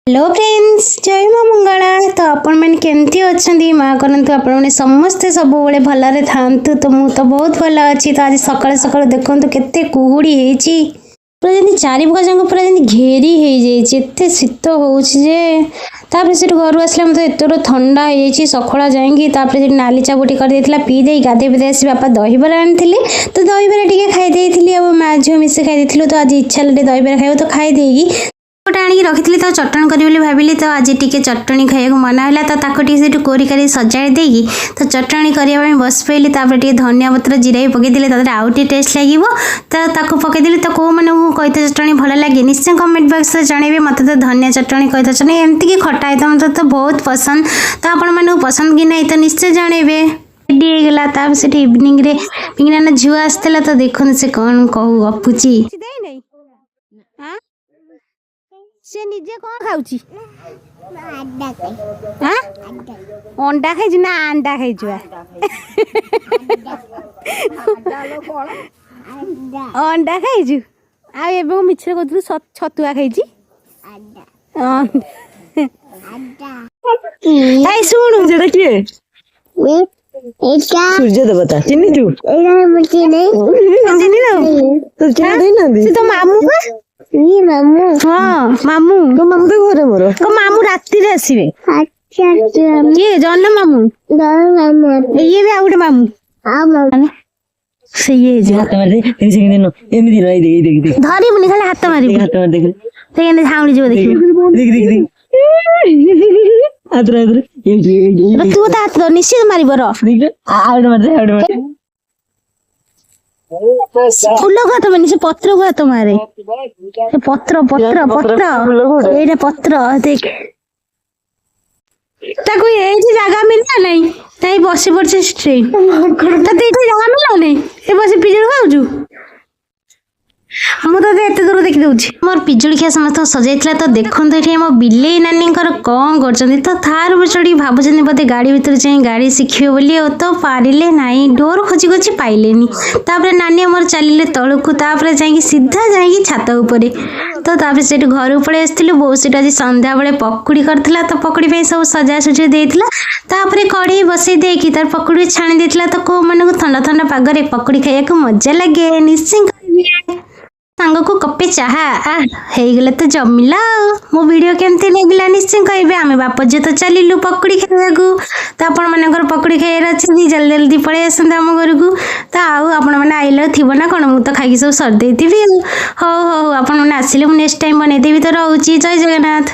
Hello friends, जय माँ मंगला। तो आपण मैंने केमती अच्छा माँ करतु आपण मैंने समस्ते सब भलरे थांतु। तो मु तो बहुत भल अच्छी। तो आज सकाल सकाल देखो केते कुहुड़ी होती पूरा जमी चारि पका जाक पूरा जमी घेरी हो जाए शीत होपर से घर आसला मतलब एतर ठंडा हो सखा जाकि नाली चाबुटी कर पी दे गाधे पीधे आसी बापा दहीबरा आनी तो दहीबरा टी खाई माँ झील मिसे खाई तो आज इच्छा दहीबरा खाइब तो खाई गोटे आनिक रखी तो चटणी करी भाविली। तो आज टी चटणी खाया मन है तो कोरी कारी सजाई देगी तो चटणी करने बस पड़ी टे धनिया पत्र जीरा भी पकईदे आउ टे टेस्ट लगे तो पकईदे। तो कौ मैंने कईता चटणी भल लगे निश्चय कमेंट बॉक्स में जनइबे। मत तो धनिया चटणी कईता चटणी एमती कि खटा आइटम मत तो बहुत पसंद। तो आपण मानू पसंद कि नहीं तो निश्चय जनइबे। रेडी होगा से इवनिंग रे पिंगना झील आसला तो देखो से कौन कहू गपुची से निजे कौन खाऊची अंडा खाई ना अंडा खाई अंडा खाई आ मिछरे कहू छतुआ खाई शुणु किए सूर्य देवता चिन्नी तू तो मामू हाँ मामू तो मामू तो घरे मोर तो मामू राति रे आसीबे। ये जन मामू ये भी आउटे मामू से ये जे हाथ मार दे दिन एमिदी रही देख देख धरी मुनि खाली हाथ मारी हाथ मार देख ते एने झाउली जो देख देख देख आदर आदर तू तो हाथ निश्चित मारिबो र आउट मार दे फूल को हाथ मानी से पत्र को हाथ मारे पत्र पत्र पत्र ये पत्र देख ताको ये जगह मिलना नहीं ताई बसी पड़ছে स्ट्रेन तते ये जगह मिलना नहीं ए बसी पिजड़ खाउजु मु तो एते दूर देखि दउछि मोर पिजुली खिया समस्त सजाइतला। तो देखन तो एठी हम बिल्ली नानी कौन करछन्ती तो थार बचड़ी भाबुछन्ती बोते गाड़ी भीतर जाई गाड़ी शिखियो बोली तो पारिले नाही डोर खोजी खोजी पाइलेनी। तापर नानी हमर चलिले तळुकु तापर जाई सीधा जाई छात ऊपर तो तापर से घर पळे आस्थिलु बो सेटा आज संध्या बेले पकुड़ी करथिला तो पकुड़ी पे सब सजा सुजी देथिला। तापर कढ़ी बसई देकी तार पकुड़ी छाणी देथिला तो को मन को ठंडा ठंडा पागरे पकुड़ी खाइया को मजा लगे निश्चय सांग को कपे चाहा गले तो जमिला। मो वीडियो केमती लगिला निश्चय कहबे। आमे बाप जे तो चलिलु पकुड़ी खाइया तो आपण मानकर पकुड़ी खाइयार अछि जल्दी जल्दी पळे आसंत हम घर को तो आउ आपण माने आइले थिबो ना कोन मु तो खाइकी सब सर देथिबी। हो हो आपण माने आसिले मु नेक्स्ट टाइम बनै देबी। तो रहउची जय जगन्नाथ।